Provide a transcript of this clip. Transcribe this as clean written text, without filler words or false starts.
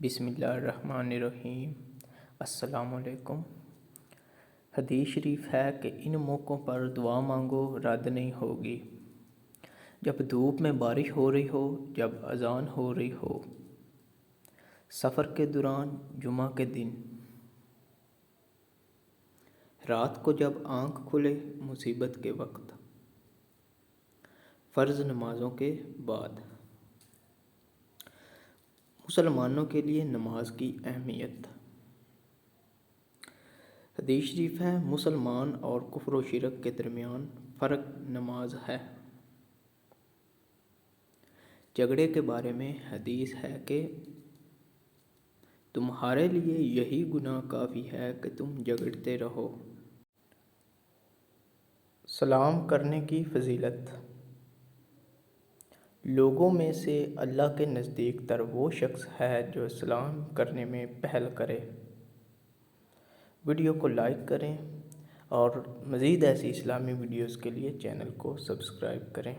بسم اللہ الرحمن الرحیم۔ السلام علیکم۔ حدیث شریف ہے کہ ان موقعوں پر دعا مانگو رد نہیں ہوگی، جب دھوپ میں بارش ہو رہی ہو، جب اذان ہو رہی ہو، سفر کے دوران، جمعہ کے دن، رات کو جب آنکھ کھلے مصیبت کے وقت، فرض نمازوں کے بعد۔ مسلمانوں کے لیے نماز کی اہمیت۔ حدیث شریف ہے مسلمان اور کفر و شرک کے درمیان فرق نماز ہے۔ جھگڑے کے بارے میں حدیث ہے کہ تمہارے لیے یہی گناہ کافی ہے کہ تم جھگڑتے رہو۔ سلام کرنے کی فضیلت۔ لوگوں میں سے اللہ کے نزدیک تر وہ شخص ہے جو سلام کرنے میں پہل کرے۔ ویڈیو کو لائک کریں اور مزید ایسی اسلامی ویڈیوز کے لیے چینل کو سبسکرائب کریں۔